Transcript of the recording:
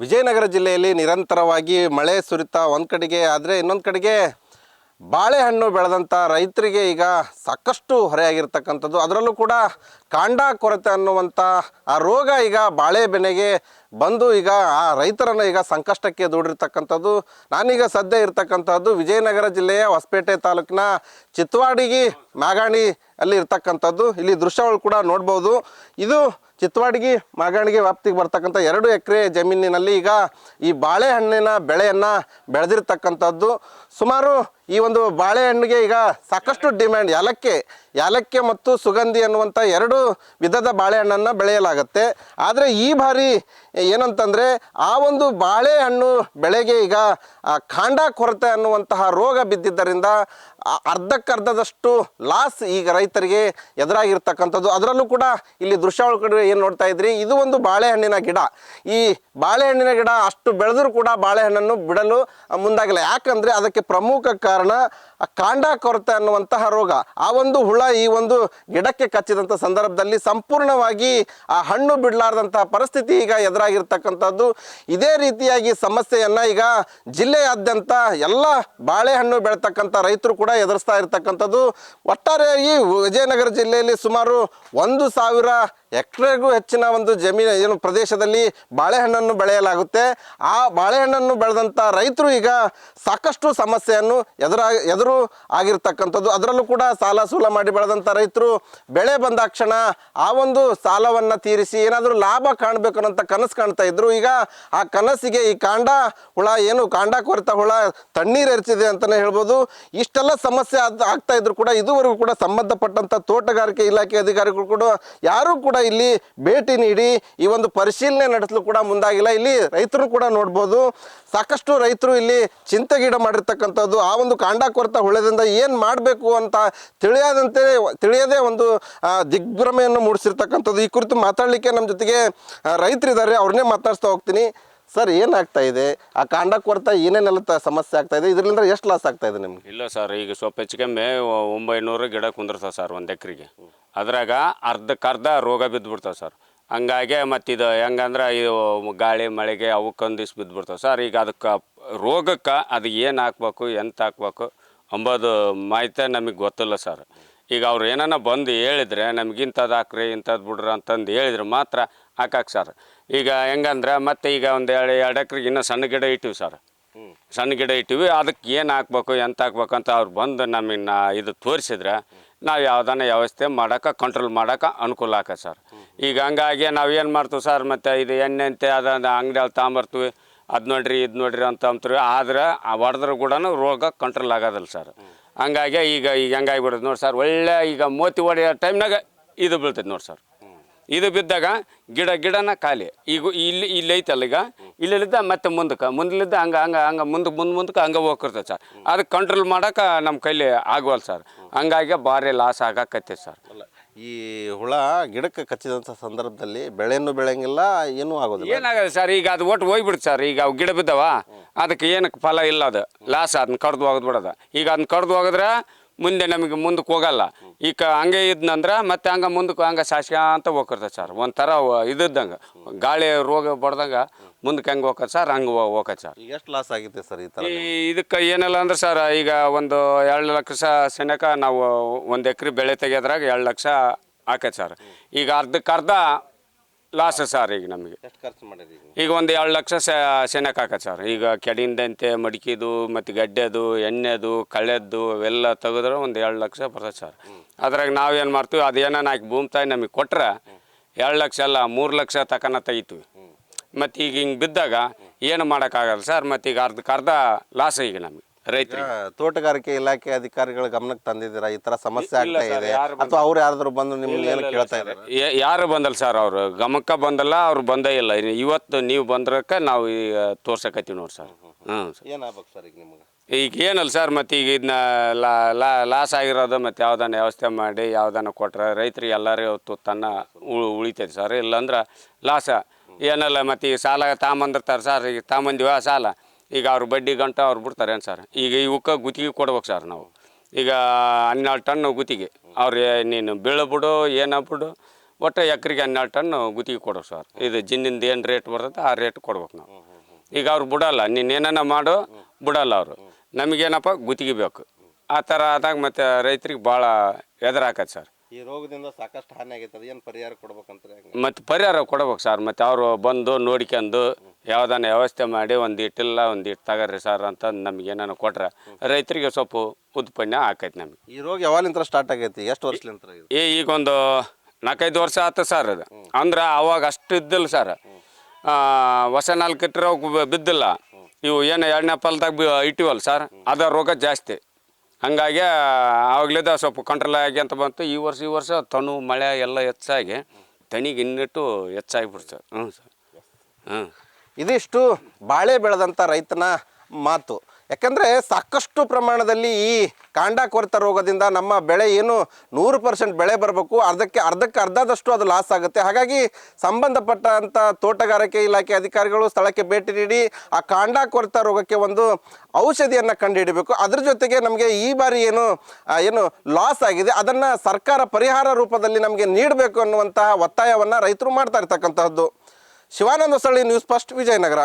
ವಿಜಯನಗರ ಜಿಲ್ಲೆಯಲ್ಲಿ ನಿರಂತರವಾಗಿ ಮಳೆ ಸುರಿತಾ ಒಂದು ಕಡೆಗೆ ಆದರೆ ಇನ್ನೊಂದು ಕಡೆಗೆ ಬಾಳೆಹಣ್ಣು ಬೆಳೆದಂಥ ರೈತರಿಗೆ ಈಗ ಸಾಕಷ್ಟು ಹೊರೆಯಾಗಿರ್ತಕ್ಕಂಥದ್ದು. ಅದರಲ್ಲೂ ಕೂಡ ಕಾಂಡ ಕೊರತೆ ಅನ್ನುವಂಥ ಆ ರೋಗ ಈಗ ಬಾಳೆ ಬೆನೆಗೆ ಬಂದು ಈಗ ಆ ರೈತರನ್ನು ಈಗ ಸಂಕಷ್ಟಕ್ಕೆ ದೂಡಿರ್ತಕ್ಕಂಥದ್ದು. ನಾನೀಗ ಸದ್ಯ ಇರ್ತಕ್ಕಂಥದ್ದು ವಿಜಯನಗರ ಜಿಲ್ಲೆಯ ಹೊಸಪೇಟೆ ತಾಲೂಕಿನ ಚಿತ್ವಾಡಿಗಿ ಮಾಗಾಣಿ ಅಲ್ಲಿ ಇರ್ತಕ್ಕಂಥದ್ದು. ಇಲ್ಲಿ ದೃಶ್ಯಗಳು ಕೂಡ ನೋಡ್ಬೋದು. ಇದು ಚಿತ್ವಾಡಿಗಿ ಮಾಗಾಣಿಗೆ ವ್ಯಾಪ್ತಿಗೆ ಬರ್ತಕ್ಕಂಥ 2 ಎಕರೆ ಜಮೀನಿನಲ್ಲಿ ಈಗ ಈ ಬಾಳೆಹಣ್ಣಿನ ಬೆಳೆಯನ್ನು ಬೆಳೆದಿರ್ತಕ್ಕಂಥದ್ದು. ಸುಮಾರು ಈ ಒಂದು ಬಾಳೆಹಣ್ಣಿಗೆ ಈಗ ಸಾಕಷ್ಟು ಡಿಮ್ಯಾಂಡ್. ಯಾಲಕ್ಕೆ ಮತ್ತು ಸುಗಂಧಿ ಅನ್ನುವಂಥ 2 ವಿಧದ ಬಾಳೆಹಣ್ಣನ್ನು ಬೆಳೆಯಲಾಗುತ್ತೆ. ಆದರೆ ಈ ಬಾರಿ ಏನಂತಂದರೆ ಆ ಒಂದು ಬಾಳೆಹಣ್ಣು ಬೆಳೆಗೆ ಈಗ ಕಾಂಡ ಕೊರತೆ ಅನ್ನುವಂತಹ ರೋಗ ಬಿದ್ದಿದ್ದರಿಂದ ಅರ್ಧಕ್ಕರ್ಧದಷ್ಟು ಲಾಸ್ ಈಗ ರೈತರಿಗೆ ಎದುರಾಗಿರ್ತಕ್ಕಂಥದ್ದು. ಅದರಲ್ಲೂ ಕೂಡ ಇಲ್ಲಿ ದೃಶ್ಯಾವಳಿ ಕಡೆ ಏನು ನೋಡ್ತಾ ಇದ್ರಿ, ಇದು ಒಂದು ಬಾಳೆಹಣ್ಣಿನ ಗಿಡ. ಈ ಬಾಳೆಹಣ್ಣಿನ ಗಿಡ ಅಷ್ಟು ಬೆಳೆದರೂ ಕೂಡ ಬಾಳೆಹಣ್ಣನ್ನು ಬಿಡಲು ಮುಂದಾಗಿಲ್ಲ. ಯಾಕಂದರೆ ಅದಕ್ಕೆ ಪ್ರಮುಖ ಕಾರಣ ಕಾಂಡ ಕೊರತೆ ಅನ್ನುವಂತಹ ರೋಗ. ಆ ಒಂದು ಹುಳ ಈ ಒಂದು ಗಿಡಕ್ಕೆ ಕಚ್ಚಿದಂಥ ಸಂದರ್ಭದಲ್ಲಿ ಸಂಪೂರ್ಣವಾಗಿ ಆ ಹಣ್ಣು ಬಿಡಲಾರ್ದಂತಹ ಪರಿಸ್ಥಿತಿ ಈಗ ಎದುರಾಗಿರ್ತಕ್ಕಂಥದ್ದು. ಇದೇ ರೀತಿಯಾಗಿ ಸಮಸ್ಯೆಯನ್ನು ಈಗ ಜಿಲ್ಲೆಯಾದ್ಯಂತ ಎಲ್ಲ ಬಾಳೆಹಣ್ಣು ಬೆಳತಕ್ಕಂಥ ರೈತರು ಕೂಡ ಎದುರಿಸ್ತಾ ಇರ್ತಕ್ಕಂಥದ್ದು. ಒಟ್ಟಾರೆಯಾಗಿ ವಿಜಯನಗರ ಜಿಲ್ಲೆಯಲ್ಲಿ ಸುಮಾರು 1,000 ಎಕರೆಗೂ ಹೆಚ್ಚಿನ ಒಂದು ಜಮೀನು ಪ್ರದೇಶದಲ್ಲಿ ಬಾಳೆಹಣ್ಣನ್ನು ಬೆಳೆಯಲಾಗುತ್ತೆ. ಆ ಬಾಳೆಹಣ್ಣನ್ನು ಬೆಳೆದಂಥ ರೈತರು ಈಗ ಸಾಕಷ್ಟು ಸಮಸ್ಯೆಯನ್ನು ಎದುರು ಆಗಿರ್ತಕ್ಕಂಥದ್ದು. ಅದರಲ್ಲೂ ಕೂಡ ಸಾಲ ಸೂಲ ಮಾಡಿ ಬೆಳೆದಂಥ ರೈತರು ಬೆಳೆ ಬಂದಾಕ್ಷಣ ಆ ಒಂದು ಸಾಲವನ್ನು ತೀರಿಸಿ ಏನಾದರೂ ಲಾಭ ಕಾಣಬೇಕು ಅನ್ನೋಂಥ ಕನಸು ಕಾಣ್ತಾ ಇದ್ರು. ಈಗ ಆ ಕನಸಿಗೆ ಈ ಕಾಂಡ ಹುಳ ಏನು ಕಾಂಡ ಕೊರತ ಹುಳ ತಣ್ಣೀರು ಎರಚಿದೆ ಅಂತಲೇ ಹೇಳ್ಬೋದು. ಇಷ್ಟೆಲ್ಲ ಸಮಸ್ಯೆ ಆಗ್ತಾ ಇದ್ರು ಕೂಡ ಇದುವರೆಗೂ ಕೂಡ ಸಂಬಂಧಪಟ್ಟಂಥ ತೋಟಗಾರಿಕೆ ಇಲಾಖೆ ಅಧಿಕಾರಿಗಳು ಕೂಡ ಯಾರೂ ಕೂಡ ಇಲ್ಲಿ ಭೇಟಿ ನೀಡಿ ಈ ಒಂದು ಪರಿಶೀಲನೆ ನಡೆಸಲು ಕೂಡ ಮುಂದಾಗಿಲ್ಲ. ಇಲ್ಲಿ ರೈತರು ಕೂಡ ನೋಡ್ಬೋದು, ಸಾಕಷ್ಟು ರೈತರು ಇಲ್ಲಿ ಚಿಂತೆಗೀಡ ಮಾಡಿರ್ತಕ್ಕಂಥದ್ದು. ಆ ಒಂದು ಕಾಂಡ ಕೊರತ ಹುಳದಿಂದ ಏನು ಮಾಡಬೇಕು ಅಂತ ತಿಳಿಯದೇ ಒಂದು ದಿಗ್ಭ್ರಮೆಯನ್ನು ಮೂಡಿಸಿರ್ತಕ್ಕಂಥದ್ದು. ಈ ಕುರಿತು ಮಾತಾಡಲಿಕ್ಕೆ ನಮ್ಮ ಜೊತೆಗೆ ರೈತರಿದ್ದಾರೆ, ಅವ್ರನ್ನೇ ಮಾತಾಡ್ಸ್ತಾ ಹೋಗ್ತೀನಿ. ಸರ್, ಏನಾಗ್ತಾ ಇದೆ? ಆ ಕಾಂಡ ಕೊರತ ಏನೇನೆಲ್ಲ ಸಮಸ್ಯೆ ಆಗ್ತಾ ಇದೆ? ಇದರಿಂದ ಎಷ್ಟು ಲಾಸ್ ಆಗ್ತಾ ಇದೆ ನಿಮ್ಗೆ? ಇಲ್ಲ ಸರ್, ಈಗ ಸ್ವಲ್ಪ ಹೆಚ್ಚು ಕಮ್ಮಿ 900 ಗಿಡ ಕುಂದಿರ್ತಾವೆ ಸರ್ 1 ಎಕರೆಗೆ. ಅದ್ರಾಗ ಅರ್ಧಕ್ಕರ್ಧ ರೋಗ ಬಿದ್ದುಬಿಡ್ತಾವೆ ಸರ್. ಹಂಗಾಗಿ ಮತ್ತು ಇದು ಹೆಂಗಂದ್ರೆ ಇದು ಗಾಳಿ ಮಳೆಗೆ ಅವಕ್ಕೊಂದಿವ್ಸ ಬಿದ್ದುಬಿಡ್ತಾವೆ ಸರ್. ಈಗ ಅದಕ್ಕೆ ರೋಗಕ್ಕೆ ಅದು ಏನು ಹಾಕ್ಬೇಕು ಎಂತ ಹಾಕ್ಬೇಕು ಅಂಬೋದು ಮಾಹಿತಿ ನಮಗೆ ಗೊತ್ತಿಲ್ಲ ಸರ್. ಈಗ ಅವ್ರು ಏನಾನ ಬಂದು ಹೇಳಿದರೆ ನಮ್ಗೆ ಇಂಥದ್ದು ಹಾಕ್ರಿ ಇಂಥದ್ದು ಬಿಡ್ರಿ ಅಂತಂದು ಹೇಳಿದ್ರೆ ಮಾತ್ರ ಹಾಕಕ್ಕೆ ಸರ್. ಈಗ ಹೆಂಗಂದ್ರೆ ಮತ್ತೆ ಈಗ ಒಂದು 2 ಎಕರೆಗೆ ಇನ್ನೂ ಸಣ್ಣ ಗಿಡ ಇಟ್ಟಿವಿ ಸರ್. ಸಣ್ಣ ಗಿಡ ಇಟ್ಟಿವಿ, ಅದಕ್ಕೆ ಏನು ಹಾಕ್ಬೇಕು ಎಂತ ಹಾಕ್ಬೇಕು ಅಂತ ಅವ್ರು ಬಂದು ನಮಗೆ ಇದು ತೋರಿಸಿದ್ರೆ ನಾವು ಯಾವುದನ್ನ ವ್ಯವಸ್ಥೆ ಮಾಡೋಕೆ ಕಂಟ್ರೋಲ್ ಮಾಡೋಕೆ ಅನುಕೂಲ ಆಕತ್ತೆ ಸರ್. ಈಗ ಹಂಗಾಗಿ ನಾವು ಏನು ಮಾಡ್ತೀವಿ ಸರ್, ಮತ್ತು ಇದು ಎಣ್ಣೆ ಅಂತೆ ಅದನ್ನು ಅಂಗಡಿಯಲ್ಲಿ ತಗೊಂಬರ್ತೀವಿ, ಅದು ನೋಡ್ರಿ ಇದು ನೋಡ್ರಿ ಅಂತ ಅಂತೀವಿ. ಆದರೆ ಹೊಡೆದ್ರೂ ಕೂಡ ರೋಗ ಕಂಟ್ರೋಲ್ ಆಗೋದಿಲ್ಲ ಸರ್. ಹಂಗಾಗಿ ಈಗ ಹೆಂಗಾಗಿಬಿಡೋದು ನೋಡಿ ಸರ್, ಒಳ್ಳೆ ಈಗ ಮೋತಿ ಹೊಡೆಯೋ ಟೈಮ್ನಾಗ ಇದು ಬೀಳ್ತೈತೆ ನೋಡಿ ಸರ್. ಇದು ಬಿದ್ದಾಗ ಗಿಡನ ಖಾಲಿ. ಈಗ ಇಲ್ಲಿ ಐತಲ್ಲ, ಈಗ ಇಲ್ಲಿದ್ದ ಮತ್ತೆ ಮುಂದಲಿದ್ದ ಹಂಗೆ ಮುಂದಕ್ಕೆ ಹಂಗೆ ಹೋಗಿರ್ತದೆ ಸರ್. ಅದಕ್ಕೆ ಕಂಟ್ರೋಲ್ ಮಾಡೋಕೆ ನಮ್ಮ ಕೈಲಿ ಆಗೋಲ್ಲ ಸರ್. ಹಂಗಾಗಿ ಭಾರಿ ಲಾಸ್ ಆಗಕತ್ತೈತೆ ಸರ್. ಈ ಹುಳ ಗಿಡಕ್ಕೆ ಕಚ್ಚಿದಂಥ ಸಂದರ್ಭದಲ್ಲಿ ಬೆಳೆಯನ್ನು ಬೆಳೆಯಂಗಿಲ್ಲ, ಏನೂ ಆಗೋದಿಲ್ಲ. ಏನಾಗದೆ ಸರ್, ಈಗ ಅದು ಒಟ್ಟು ಹೋಗ್ಬಿಡುತ್ತೆ ಸರ್. ಈಗ ಅವು ಗಿಡ ಬಿದ್ದಾವ, ಅದಕ್ಕೆ ಏನಕ್ಕೆ ಫಲ ಇಲ್ಲ, ಅದು ಲಾಸ್ ಅದನ್ನ ಕಡ್ದು ಹೋಗೋದು ಬಿಡೋದು. ಈಗ ಅದನ್ನ ಕಡ್ದು ಹೋಗಿದ್ರೆ ಮುಂದೆ ನಮಗೆ ಮುಂದಕ್ಕೆ ಹೋಗಲ್ಲ. ಈಗ ಹಂಗೆ ಇದ್ನಂದ್ರೆ ಮತ್ತೆ ಹಂಗೆ ಮುಂದಕ್ಕೆ ಹಂಗೆ ಸಾಸ್ಕ ಅಂತ ಹೋಗಿರ್ತದೆ ಸರ್. ಒಂಥರ ಇದ್ದಂಗೆ ಗಾಳಿ ರೋಗ ಬಡ್ದಂಗೆ ಮುಂದಕ್ಕೆ ಹೆಂಗೆ ಹೋಗತ್ತೆ ಸರ್, ಹಂಗೆ ಹೋಗತ್ತೆ ಸರ್. ಈಗ ಎಷ್ಟು ಲಾಸ್ ಆಗಿದೆ ಸರ್ ಈ ಥರ? ಇದಕ್ಕೆ ಏನಿಲ್ಲ ಅಂದ್ರೆ ಸರ್, ಈಗ ಒಂದು 2 ಲಕ್ಷ ಸೆನೆಕ ನಾವು 1 ಎಕರೆ ಬೆಳೆ ತೆಗೆಯೋದ್ರಾಗ 2 ಲಕ್ಷ ಹಾಕತ್ತೆ ಸರ್. ಈಗ ಅರ್ಧಕ್ಕರ್ಧ ಲಾಸ್ ಸರ್. ಈಗ ನಮಗೆ ಎಷ್ಟು ಖರ್ಚು ಮಾಡಿರಿ? ಈಗ ಒಂದು 2 ಲಕ್ಷ ಸೆನೆಕ ಹಾಕತ್ತೆ ಸರ್. ಈಗ ಕೆಡಿಂದಂತೆ ಮಡಿಕೆದು ಮತ್ತು ಗಡ್ಡೆದು ಎಣ್ಣೆದು ಕಳೆದ್ದು ಅವೆಲ್ಲ ತೆಗೆದ್ರೆ ಒಂದು 2 ಲಕ್ಷ ಬರ್ತದೆ ಸರ್. ಅದ್ರಾಗ ನಾವೇನು ಮಾಡ್ತೀವಿ, ಅದು ಏನಾನ ಹಾಕಿ ಭೂಮಿ ತಾಯಿ ನಮಗೆ ಕೊಟ್ಟರೆ 2 ಲಕ್ಷ ಅಲ್ಲ 3 ಲಕ್ಷ ತಕನ ತೆಗಿತೀವಿ. ಮತ್ತು ಈಗ ಹಿಂಗೆ ಬಿದ್ದಾಗ ಏನು ಮಾಡೋಕ್ಕಾಗಲ್ಲ ಸರ್. ಮತ್ತು ಈಗ ಅರ್ಧಕ್ಕರ್ಧ ಲಾಸ್ ಈಗ ನಮಗೆ ರೈತರಿಗೆ. ತೋಟಗಾರಿಕೆ ಇಲಾಖೆ ಅಧಿಕಾರಿಗಳ ಗಮನಕ್ಕೆ ತಂದಿದ್ದೀರಾ ಈ ಥರ ಸಮಸ್ಯೆ ಆಗ್ತಾ ಇದೆ, ಅಥವಾ ಅವ್ರು ಯಾರಾದ್ರೂ ಬಂದು ನಿಮ್ಗೆ ಏನು ಕೇಳ್ತಾ ಇದ್ದಾರೆ? ಯಾರು ಬಂದಲ್ಲ ಸರ್, ಅವರು ಗಮನಕ್ಕೆ ಬಂದಲ್ಲ, ಅವ್ರು ಬಂದೇ ಇಲ್ಲ. ಇವತ್ತು ನೀವು ಬಂದ್ರಕ್ಕೆ ನಾವು ಈಗ ತೋರ್ಸಕತ್ತೀವಿ ನೋಡಿ ಸರ್. ಏನಾಗ್ಬೇಕು ಸರ್ ಈಗ ನಿಮ್ಗೆ? ಈಗ ಏನಲ್ಲ ಸರ್, ಮತ್ತು ಈಗ ಇದನ್ನ ಲಾಸ್ ಆಗಿರೋದು ಮತ್ತು ಯಾವ್ದಾನ ವ್ಯವಸ್ಥೆ ಮಾಡಿ ಯಾವ್ದಾನ ಕೊಟ್ರೆ ರೈತರಿಗೆ ಎಲ್ಲರೂ ತುತ್ತನ್ನು ಉಳಿತೈತೆ ಸರ್. ಇಲ್ಲಾಂದ್ರೆ ಲಾಸ ಏನಲ್ಲ. ಮತ್ತು ಈಗ ಸಾಲ ತಗೊಂಬಂದಿರ್ತಾರೆ ಸರ್. ಈಗ ತಗೊಂಬಂದಿವ ಸಾಲ, ಈಗ ಅವ್ರು ಬಡ್ಡಿ ಗಂಟೆ ಅವ್ರು ಬಿಡ್ತಾರೆ ಏನು ಸರ್. ಈಗ ಇವಕ್ಕೆ ಗುತ್ತಿಗೆ ಕೊಡ್ಬೇಕು ಸರ್ ನಾವು. ಈಗ 12 ಟನ್ ಗುತ್ತಿಗೆ ಅವ್ರು ನೀನು ಬೀಳಬಿಡು ಏನಬಿಡು ಒಟ್ಟು ಎಕರೆಗೆ 12 ಟನ್ ಗುತ್ತಿಗೆ ಕೊಡೋದು ಸರ್. ಇದು ಜಿನ್ನಿಂದ ಏನು ರೇಟ್ ಬರ್ತದೆ ಆ ರೇಟ್ ಕೊಡ್ಬೇಕು ನಾವು. ಈಗ ಅವ್ರು ಬಿಡಲ್ಲ, ನೀನೇನ ಮಾಡು ಬಿಡಲ್ಲ ಅವರು. ನಮಗೇನಪ್ಪ ಗುತ್ತಿಗೆ ಬೇಕು. ಆ ಥರ ಆದಾಗ ಮತ್ತು ರೈತರಿಗೆ ಭಾಳ ಎದುರಾಕತ್ತೆ ಸರ್. ಈ ರೋಗದಿಂದ ಸಾಕಷ್ಟು ಹಾನಿ ಆಗೈತೆ, ಏನು ಪರಿಹಾರ ಕೊಡ್ಬೇಕಂತಾರೆ? ಮತ್ತು ಪರಿಹಾರ ಕೊಡ್ಬೇಕು ಸರ್. ಮತ್ತು ಅವರು ಬಂದು ನೋಡ್ಕೊಂಡು ಯಾವುದಾನ ವ್ಯವಸ್ಥೆ ಮಾಡಿ ಒಂದಿಟ್ಟಿಲ್ಲ ಒಂದಿಟ್ಟು ತಗರ್ರಿ ಸರ್ ಅಂತ ನಮ್ಗೆ ಏನಾನ ಕೊಟ್ರೆ ರೈತರಿಗೆ ಸ್ವಲ್ಪ ಉತ್ಪನ್ನ ಆಕೈತೆ ನಮಗೆ. ಈ ರೋಗ ಯಾವಾಗಲಿಂದ ಸ್ಟಾರ್ಟ್ ಆಗೈತಿ, ಎಷ್ಟು ವರ್ಷಲಿಂದ? ಈಗೊಂದು 4-5 ವರ್ಷ ಆಯ್ತು ಸರ್. ಅದು ಅಂದ್ರೆ ಅವಾಗ ಅಷ್ಟು ಇದ್ದಿಲ್ಲ ಸರ್. ಹೊಸ 4 ಇಟ್ಟರೆ ಬಿದ್ದಿಲ್ಲ. ಇವು ಏನು 2ನೇ ಫಲದಾಗ ಇಟ್ಟಿವಲ್ಲ ಸರ್, ಅದ ರೋಗ ಜಾಸ್ತಿ. ಹಂಗಾಗಿ ಆವಾಗಲಿದ್ದ ಸ್ವಲ್ಪ ಕಂಟ್ರೋಲ್ ಆಗಿ ಅಂತ ಬಂತು. ಈ ವರ್ಷ ತನು ಮಳೆ ಎಲ್ಲ ಹೆಚ್ಚಾಗಿ ತನಿಗೆ ಇನ್ನಿಟ್ಟು ಹೆಚ್ಚಾಗಿಬಿಡ್ತು. ಸರ್. ಇದಿಷ್ಟು ಬಾಳೆ ಬೆಳೆದಂಥ ರೈತನ ಮಾತು. ಯಾಕಂದರೆ ಸಾಕಷ್ಟು ಪ್ರಮಾಣದಲ್ಲಿ ಈ ಕಾಂಡ ಕೊರೆತ ರೋಗದಿಂದ ನಮ್ಮ ಬೆಳೆ ಏನು 100% ಬೆಳೆ ಬರಬೇಕು, ಅರ್ಧಕ್ಕೆ ಅರ್ಧದಷ್ಟು ಅದು ಲಾಸ್ ಆಗುತ್ತೆ. ಹಾಗಾಗಿ ಸಂಬಂಧಪಟ್ಟಂಥ ತೋಟಗಾರಿಕೆ ಇಲಾಖೆ ಅಧಿಕಾರಿಗಳು ಸ್ಥಳಕ್ಕೆ ಭೇಟಿ ನೀಡಿ ಆ ಕಾಂಡ ಕೊರೆತ ರೋಗಕ್ಕೆ ಒಂದು ಔಷಧಿಯನ್ನು ಕಂಡುಹಿಡಬೇಕು. ಅದ್ರ ಜೊತೆಗೆ ನಮಗೆ ಈ ಬಾರಿ ಏನು ಲಾಸ್ ಆಗಿದೆ ಅದನ್ನು ಸರ್ಕಾರ ಪರಿಹಾರ ರೂಪದಲ್ಲಿ ನಮಗೆ ನೀಡಬೇಕು ಅನ್ನುವಂತಹ ಒತ್ತಾಯವನ್ನು ರೈತರು ಮಾಡ್ತಾ ಇರ್ತಕ್ಕಂತಹದ್ದು. Shivananda Hosalli, news first, Vijayanagara.